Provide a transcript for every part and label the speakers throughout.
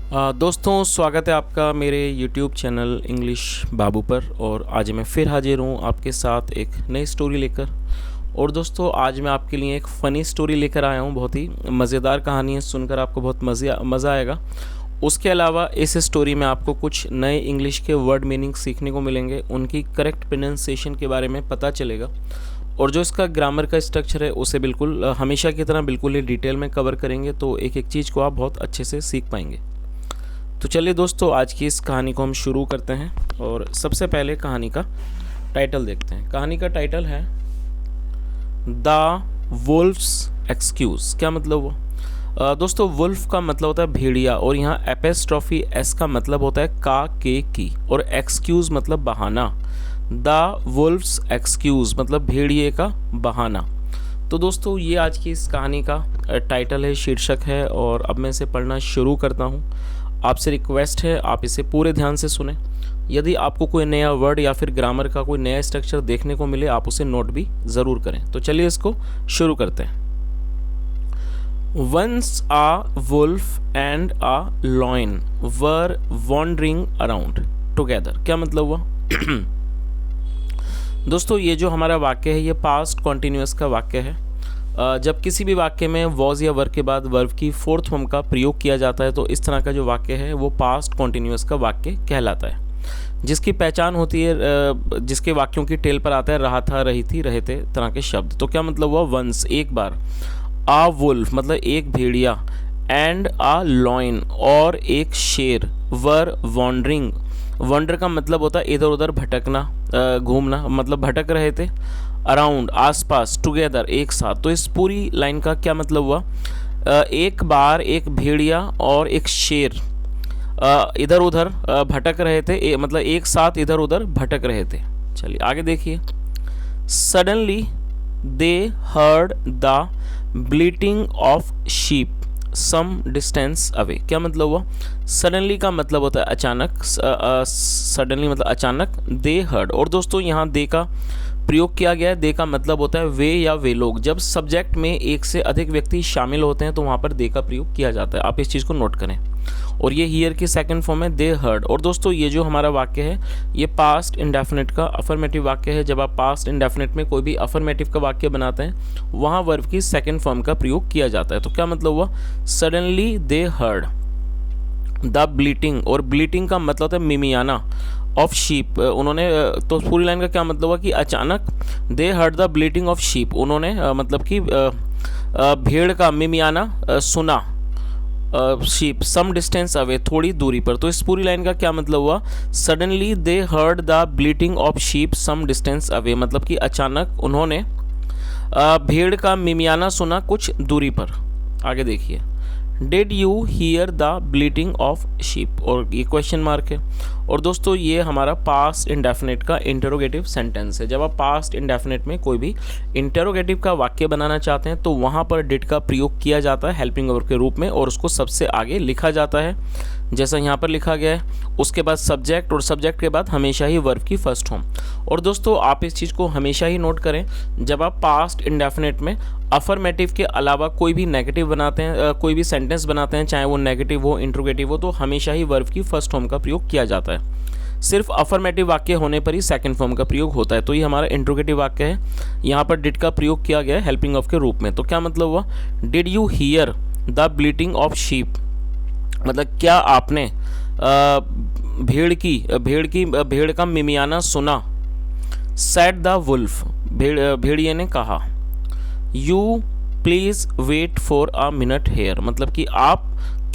Speaker 1: दोस्तों स्वागत है आपका मेरे YouTube चैनल इंग्लिश बाबू पर। और आज मैं फिर हाजिर हूँ आपके साथ एक नई स्टोरी लेकर। और दोस्तों आज मैं आपके लिए एक फ़नी स्टोरी लेकर आया हूँ। बहुत ही मज़ेदार कहानी है, सुनकर आपको बहुत मज़ा आएगा। उसके अलावा इस स्टोरी में आपको कुछ नए इंग्लिश के वर्ड मीनिंग सीखने को मिलेंगे, उनकी करेक्ट प्रोनाउंसिएशन के बारे में पता चलेगा। और जो इसका ग्रामर का स्ट्रक्चर है उसे बिल्कुल हमेशा की तरह बिल्कुल ही डिटेल में कवर करेंगे, तो एक एक चीज़ को आप बहुत अच्छे से सीख पाएंगे। तो चलिए दोस्तों आज की इस कहानी को हम शुरू करते हैं। और सबसे पहले कहानी का टाइटल देखते हैं। कहानी का टाइटल है द वुल्फ्स एक्सक्यूज़। क्या मतलब हुआ? दोस्तों वुल्फ का मतलब होता है भेड़िया, और यहाँ एपेस्ट्रॉफी एस का मतलब होता है का के की, और एक्सक्यूज़ मतलब बहाना। द वुल्फ्स एक्सक्यूज़ मतलब भेड़िए का बहाना। तो दोस्तों ये आज की इस कहानी का टाइटल है, शीर्षक है। और अब मैं इसे पढ़ना शुरू करता हूँ। आपसे रिक्वेस्ट है आप इसे पूरे ध्यान से सुने। यदि आपको कोई नया वर्ड या फिर ग्रामर का कोई नया स्ट्रक्चर देखने को मिले आप उसे नोट भी ज़रूर करें। तो चलिए इसको शुरू करते हैं। Once a wolf and a lion were wandering around together. क्या मतलब हुआ? दोस्तों ये जो हमारा वाक्य है ये पास्ट कॉन्टिन्यूअस का वाक्य है। जब किसी भी वाक्य में वॉज या वर के बाद वर्ब की फोर्थ फॉर्म का प्रयोग किया जाता है तो इस तरह का जो वाक्य है वो पास्ट कॉन्टिन्यूअस का वाक्य कहलाता है, जिसकी पहचान होती है जिसके वाक्यों की टेल पर आता है रहा था, रही थी, रहे थे तरह के शब्द। तो क्या मतलब हुआ? वंस एक बार, आ वुल्फ मतलब एक भेड़िया, एंड आ लॉइन और एक शेर, वर वॉन्डरिंग। वॉन्डर का मतलब होता है इधर उधर भटकना, घूमना, मतलब भटक रहे थे। अराउंड आसपास, टुगेदर एक साथ। तो इस पूरी लाइन का क्या मतलब हुआ? एक बार एक भेड़िया और एक शेर इधर उधर भटक रहे थे, मतलब एक साथ इधर उधर भटक रहे थे। चलिए आगे देखिए। Suddenly they heard the bleating of sheep some distance away. क्या मतलब हुआ? सडनली का मतलब होता है अचानक, सडनली मतलब अचानक। दे हर्ड, और दोस्तों यहाँ दे का प्रयोग किया गया है। दे का मतलब होता है वे या वे लोग। जब सब्जेक्ट में एक से अधिक व्यक्ति शामिल होते हैं तो वहाँ पर दे का प्रयोग किया जाता है। आप इस चीज़ को नोट करें। और ये हियर की सेकंड फॉर्म है दे हर्ड। और दोस्तों ये जो हमारा वाक्य है ये पास्ट इंडेफिनिट का अफर्मेटिव वाक्य है। जब आप पास्ट इंडेफिनिट में कोई भी अफर्मेटिव का वाक्य बनाते हैं वहाँ वर्ब की सेकंड फॉर्म का प्रयोग किया जाता है। तो क्या मतलब हुआ? सडनली दे हर्ड द ब्लीटिंग, और ब्लीटिंग का मतलब होता है मिमियाना, ऑफ शीप। उन्होंने तो पूरी लाइन का क्या मतलब हुआ कि अचानक they heard the bleating of sheep, उन्होंने मतलब कि भेड़ का मिमियाना सुना, शीप सम डिस्टेंस अवे थोड़ी दूरी पर। तो इस पूरी लाइन का क्या मतलब हुआ? Suddenly they heard the bleating of sheep some distance away, मतलब कि अचानक उन्होंने भेड़ का मिमियाना सुना कुछ दूरी पर। आगे देखिए। Did you hear the bleating of sheep, और ये क्वेश्चन मार्क है। और दोस्तों ये हमारा पास्ट इंडेफिनिट का इंटरोगेटिव सेंटेंस है। जब आप पास्ट इंडेफिनिट में कोई भी इंटरोगेटिव का वाक्य बनाना चाहते हैं तो वहाँ पर डिड का प्रयोग किया जाता है हेल्पिंग वर्ब के रूप में, और उसको सबसे आगे लिखा जाता है जैसा यहाँ पर लिखा गया है। उसके बाद सब्जेक्ट, और सब्जेक्ट के बाद हमेशा ही वर्ब की फर्स्ट फॉर्म। और दोस्तों आप इस चीज़ को हमेशा ही नोट करें, जब आप पास्ट इंडेफिनिट में अफर्मेटिव के अलावा कोई भी नेगेटिव बनाते हैं, कोई भी सेंटेंस बनाते हैं, चाहे वो नेगेटिव हो इंट्रोगेटिव हो, तो हमेशा ही वर्ब की फर्स्ट फॉर्म का प्रयोग किया जाता है। सिर्फ अफर्मेटिव वाक्य होने पर ही सेकंड फॉर्म का प्रयोग होता है। तो ये हमारा इंट्रोगेटिव वाक्य है। यहाँ पर डिड का प्रयोग किया गया है हेल्पिंग ऑफ के रूप में। तो क्या मतलब हुआ? Did you hear the bleating of sheep, मतलब क्या आपने भेड़ का मिमियाना सुना। सेड द वुल्फ, भेड़िए ने कहा। You please wait for a minute here, मतलब कि आप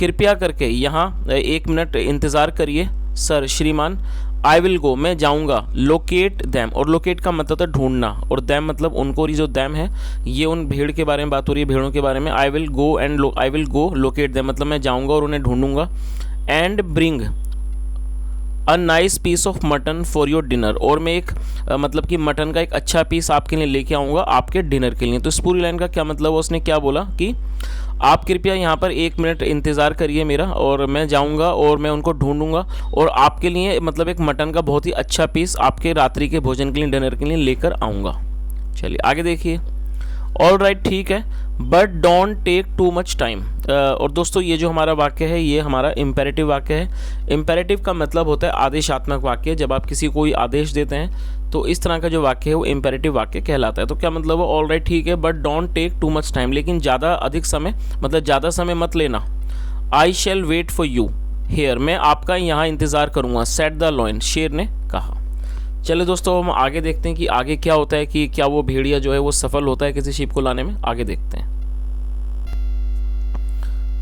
Speaker 1: कृपया करके यहाँ 1 मिनट इंतज़ार करिए सर श्रीमान। आई विल गो, मैं जाऊँगा। लोकेट दैम, और लोकेट का मतलब होता है ढूंढना, और दैम मतलब उनको। और ये जो दैम है ये उन भेड़ के बारे में बात हो रही है, भेड़ों के बारे में। I will go and I will go locate them, मतलब मैं जाऊँगा और उन्हें ढूंढूंगा। And bring a nice piece of mutton for your dinner, और मैं एक मतलब कि मटन का एक अच्छा पीस आपके लिए लेके आऊँगा आपके डिनर के लिए। तो इस पूरी लाइन का क्या मतलब है? उसने क्या बोला कि आप कृपया यहाँ पर 1 मिनट इंतज़ार करिए मेरा, और मैं जाऊँगा और मैं उनको ढूंढूंगा और आपके लिए मतलब एक मटन का बहुत ही अच्छा पीस आपके रात्रि के भोजन के लिए, डिनर के लिए लेकर आऊँगा। चलिए आगे देखिए। ऑल राइट, ठीक है, but don't take too much time. और दोस्तों ये जो हमारा वाक्य है ये हमारा इम्पेरेटिव वाक्य है। इम्पेरेटिव का मतलब होता है आदेशात्मक वाक्य। जब आप किसी को कोई आदेश देते हैं तो इस तरह का जो वाक्य है वो इम्पेरेटिव वाक्य कहलाता है। तो क्या मतलब है, ऑल राइट ठीक है, but don't take too much time, लेकिन ज़्यादा अधिक समय मतलब ज़्यादा समय मत लेना। I shall wait for you here, मैं आपका यहाँ इंतज़ार करूँगा, सेट द लॉयन, शेर ने कहा। चले दोस्तों हम आगे देखते हैं कि आगे क्या होता है, कि क्या वो भेड़िया जो है वो सफल होता है किसी शीप को लाने में। आगे देखते हैं।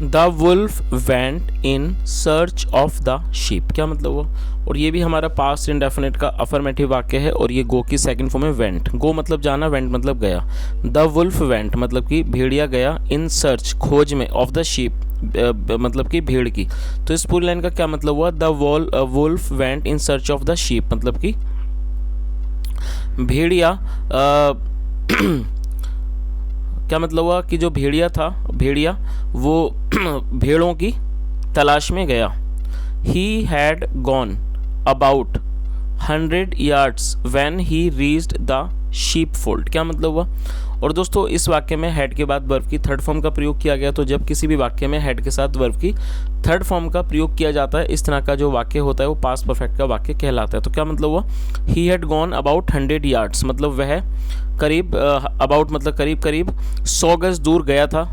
Speaker 1: The wolf went in search of the sheep, क्या मतलब वो, और ये भी हमारा पास्ट इंडेफिनिट का अफर्मेटिव वाक्य है और ये गो की सेकंड फॉर्म है वेंट। गो मतलब जाना, वेंट मतलब गया। द वुल्फ वेंट मतलब कि भेड़िया गया, इन सर्च खोज में, ऑफ द शीप मतलब कि भेड़ की। तो इस पूरी लाइन का क्या मतलब हुआ, the wolf went in search of the sheep मतलब कि भेड़िया क्या मतलब हुआ कि जो भेड़िया था, भेड़िया वो भेड़ों की तलाश में गया। He had gone about 100 yards when he reached the sheep fold, क्या मतलब हुआ। और दोस्तों इस वाक्य में हेड के बाद वर्ब की थर्ड फॉर्म का प्रयोग किया गया। तो जब किसी भी वाक्य में हेड के साथ वर्ब की थर्ड फॉर्म का प्रयोग किया जाता है, इस तरह का जो वाक्य होता है वो पास्ट परफेक्ट का वाक्य कहलाता है। तो क्या मतलब हुआ, he had gone about 100 yards मतलब वह करीब, अबाउट मतलब करीब करीब 100 गज दूर गया था।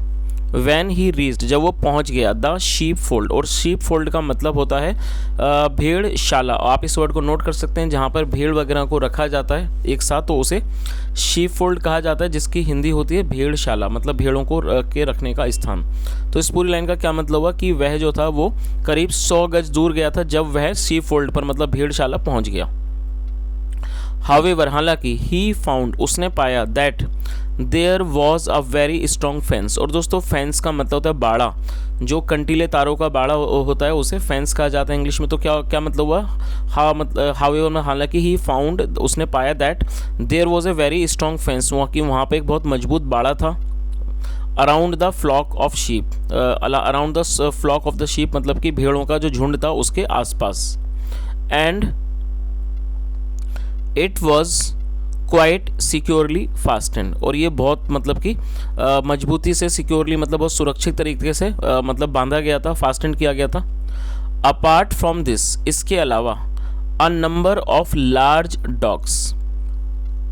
Speaker 1: वैन ही रीच्ड जब वो पहुंच गया, द शीप फोल्ड, और शीप फोल्ड का मतलब होता है भेड़शाला। आप इस वर्ड को नोट कर सकते हैं, जहाँ पर भेड़ वगैरह को रखा जाता है एक साथ तो उसे शीप फोल्ड कहा जाता है, जिसकी हिंदी होती है भेड़शाला, मतलब भेड़ों को के रखने का स्थान। तो इस पूरी लाइन का क्या मतलब हुआ कि वह जो था वो करीब 100 गज दूर गया था जब वह शीप फोल्ड पर मतलब भेड़शाला पहुँच गया। हावेवर हालांकि, ही फाउंड उसने पाया, that there was a very strong fence, और दोस्तों फेंस का मतलब होता है बाड़ा, जो कंटीले तारों का बाड़ा होता है उसे फेंस कहा जाता है इंग्लिश में। तो क्या क्या मतलब हुआ, हावेवर में हालांकि ही फाउंड उसने पाया, that there was a very strong fence, वहाँ पे एक बहुत मजबूत बाड़ा था। Around the flock of sheep, around the flock of the sheep मतलब कि भेड़ों का जो झुंड था उसके आसपास। And it was quite securely fastened, और ये बहुत मतलब कि मजबूती से, सिक्योरली मतलब बहुत सुरक्षित तरीके से मतलब बांधा गया था, फास्टेंड किया गया था। अपार्ट फ्रॉम दिस, इसके अलावा, a number of large dogs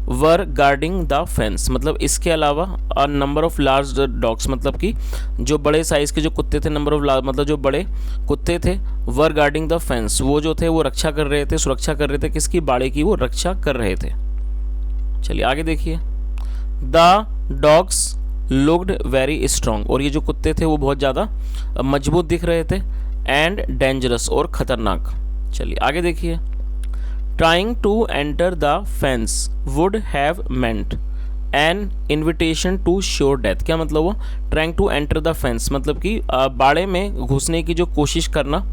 Speaker 1: were guarding the fence मतलब इसके अलावा, a number of large dogs मतलब कि जो बड़े साइज़ के जो कुत्ते थे, नंबर ऑफ लार्ज मतलब जो बड़े कुत्ते थे, वर गार्डिंग द फेंस वो जो थे वो रक्षा कर रहे थे, सुरक्षा कर रहे थे, किसकी, बाड़े की वो रक्षा कर रहे थे। चलिए आगे देखिए। The dogs looked very strong, और ये जो कुत्ते थे वो बहुत ज़्यादा मजबूत दिख रहे थे। एंड डेंजरस, और ख़तरनाक। चलिए आगे देखिए। Trying to enter the fence would have meant an invitation to sure death, क्या मतलब वो, trying to enter the fence मतलब कि बाड़े में घुसने की जो कोशिश करना,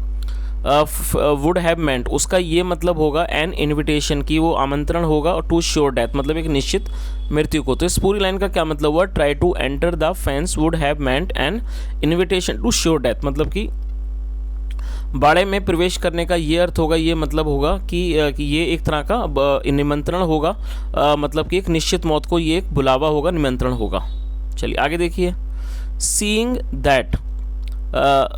Speaker 1: वुड हैव मेंट उसका ये मतलब होगा एन इन्विटेशन की वो आमंत्रण होगा, और टू श्योर डेथ मतलब एक निश्चित मृत्यु को। तो इस पूरी लाइन का क्या मतलब हुआ, try to enter the fence would have meant an invitation to sure death मतलब कि बाड़े में प्रवेश करने का ये अर्थ होगा, ये मतलब होगा कि ये एक तरह का निमंत्रण होगा, मतलब कि एक निश्चित मौत को ये एक बुलावा होगा, निमंत्रण होगा। चलिए आगे देखिए। Seeing that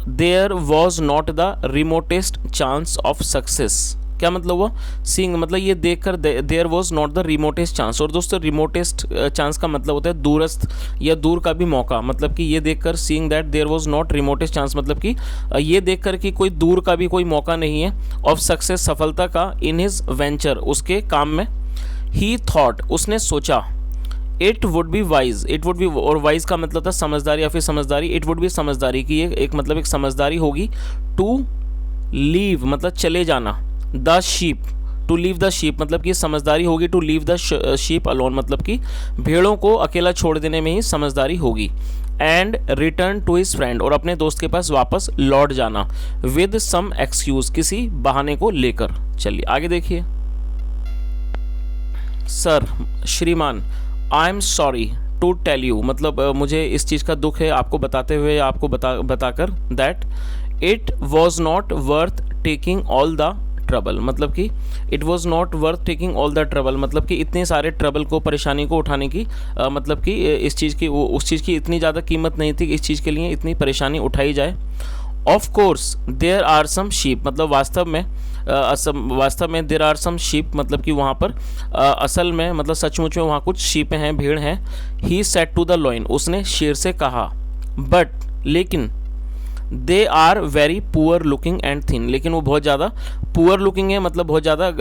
Speaker 1: there was not the remotest chance of success, क्या मतलब हुआ, सीइंग मतलब ये देखकर, there was not the remotest chance, और दोस्तों रिमोटेस्ट चांस का मतलब होता है दूरस्थ या दूर का भी मौका, मतलब कि ये देखकर, seeing that there was not remotest chance मतलब कि ये देखकर कि कोई दूर का भी कोई मौका नहीं है, ऑफ सक्सेस सफलता का, इन हिज वेंचर उसके काम में। ही थॉट उसने सोचा, it would be wise, it would be, और वाइज का मतलब था समझदारी या फिर समझदारी, इट वुड बी समझदारी की एक मतलब एक समझदारी होगी। टू लीव मतलब चले जाना, the sheep, to leave the sheep मतलब कि समझदारी होगी, to leave the sheep alone मतलब कि भेड़ों को अकेला छोड़ देने में ही समझदारी होगी। And return to his friend और अपने दोस्त के पास वापस लौट जाना, विद सम एक्सक्यूज किसी बहाने को लेकर। चलिए आगे देखिए। सर, श्रीमान, I am sorry to tell you मतलब मुझे इस चीज़ का दुख है आपको बताते हुए, आपको बताकर, that it was not worth taking all the trouble, मतलब कि it was not worth taking all the trouble, मतलब कि इतने सारे ट्रबल को, परेशानी को उठाने की मतलब कि इस चीज़ की, उस चीज़ की इतनी ज़्यादा कीमत नहीं थी कि इस चीज़ के लिए इतनी परेशानी उठाई जाए। Of course there are some sheep, मतलब वास्तव में देयर आर सम शीप, मतलब कि वहाँ पर असल में, मतलब सचमुच में वहाँ कुछ शीपें हैं, भीड़ हैं। He said to the lion, उसने शेर से कहा, बट, लेकिन, they are very poor looking and thin, लेकिन वो बहुत ज़्यादा पुअर लुकिंग है, मतलब बहुत ज़्यादा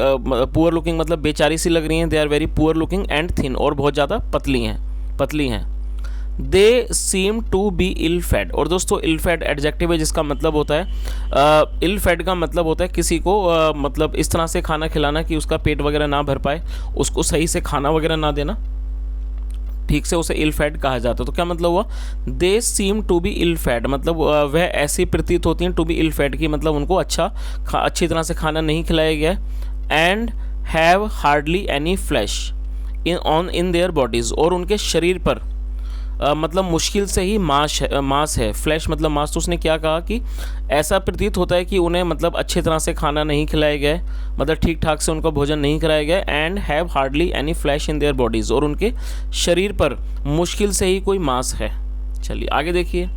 Speaker 1: पुअर लुकिंग मतलब बेचारी सी लग रही हैं। They are very poor looking and thin, और बहुत ज़्यादा पतली हैं। They seem to be ill fed, और दोस्तों इल फेड एडजेक्टिव है जिसका मतलब होता है, इल फेड का मतलब होता है किसी को मतलब इस तरह से खाना खिलाना कि उसका पेट वगैरह ना भर पाए, उसको सही से खाना वगैरह ना देना, ठीक से, उसे इल फेड कहा जाता है। तो क्या मतलब हुआ, they seem to be ill fed, मतलब वह ऐसी प्रतीत होती हैं, टू बी इल फेड की मतलब उनको अच्छी तरह से खाना नहीं खिलाया गया, and have hardly any flash in their bodies, और उनके शरीर पर मतलब मुश्किल से ही मांस है। फ्लैश मतलब मांस। तो उसने क्या कहा कि ऐसा प्रतीत होता है कि उन्हें मतलब अच्छी तरह से खाना नहीं खिलाया गया, मतलब ठीक ठाक से उनका भोजन नहीं कराया गया, and have hardly any flash in their bodies, और उनके शरीर पर मुश्किल से ही कोई मांस है। चलिए आगे देखिए,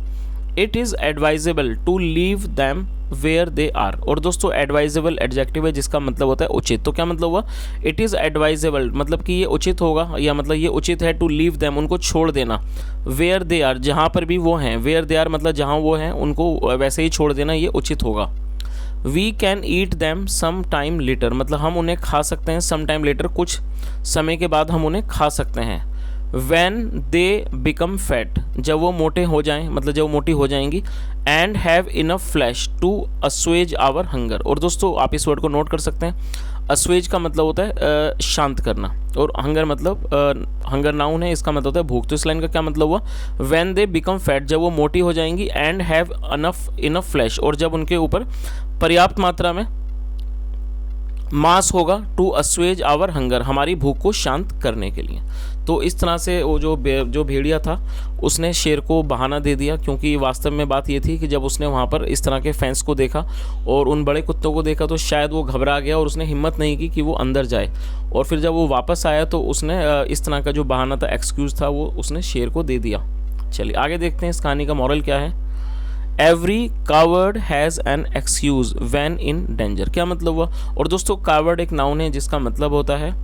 Speaker 1: it is advisable to leave them where they are, और दोस्तों एडवाइजेबल एडजेक्टिव है जिसका मतलब होता है उचित। तो क्या मतलब हुआ, इट इज़ एडवाइजेबल मतलब कि ये उचित होगा, या मतलब ये उचित है, टू लीव देम उनको छोड़ देना, वेयर दे आर जहाँ पर भी वो हैं, वेयर दे आर मतलब जहाँ वो हैं उनको वैसे ही छोड़ देना, ये उचित होगा। We can eat them some time later, मतलब हम उन्हें खा सकते हैं, सम टाइम लेटर कुछ समय के बाद हम उन्हें खा सकते हैं। When they become fat, जब वो मोटे हो जाएं, मतलब जब वो मोटी हो जाएंगी, and have enough flesh to assuage our hunger, और दोस्तों आप इस वर्ड को नोट कर सकते हैं। assuage का मतलब होता है शांत करना, और hunger मतलब hunger नाउन है, इसका मतलब होता है भूख। तो इस लाइन का क्या मतलब हुआ, when they become fat जब वो मोटी हो जाएंगी, and have enough flesh और जब उनके ऊपर पर्याप्त मात्रा में मांस होगा, टू अस्वेज आवर हंगर हमारी भूख को शांत करने के लिए। तो इस तरह से वो जो भेड़िया था उसने शेर को बहाना दे दिया, क्योंकि वास्तव में बात ये थी कि जब उसने वहाँ पर इस तरह के फेंस को देखा और उन बड़े कुत्तों को देखा तो शायद वो घबरा गया और उसने हिम्मत नहीं की कि वो अंदर जाए, और फिर जब वो वापस आया तो उसने इस तरह का जो बहाना था, एक्सक्यूज़ था, वो उसने शेर को दे दिया। चलिए आगे देखते हैं इस कहानी का मॉरल क्या है। Every coward has an excuse van in danger, क्या मतलब हुआ, और दोस्तों कावर्ड एक नाउन है जिसका मतलब होता है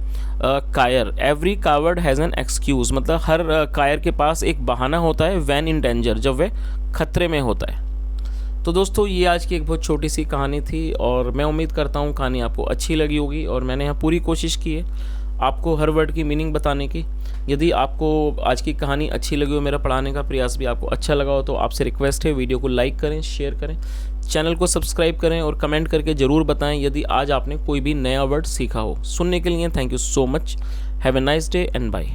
Speaker 1: कायर। Every coward has an excuse मतलब हर कायर के पास एक बहाना होता है, वैन इन डेंजर जब वह खतरे में होता है। तो दोस्तों ये आज की एक बहुत छोटी सी कहानी थी, और मैं उम्मीद करता हूँ कहानी आपको अच्छी लगी होगी, और मैंने यहाँ पूरी कोशिश की है आपको हर वर्ड की मीनिंग बताने की। यदि आपको आज की कहानी अच्छी लगी हो, मेरा पढ़ाने का प्रयास भी आपको अच्छा लगा हो, तो आपसे रिक्वेस्ट है वीडियो को लाइक करें, शेयर करें, चैनल को सब्सक्राइब करें, और कमेंट करके ज़रूर बताएं यदि आज आपने कोई भी नया वर्ड सीखा हो। सुनने के लिए thank you so much. Have a nice day and bye.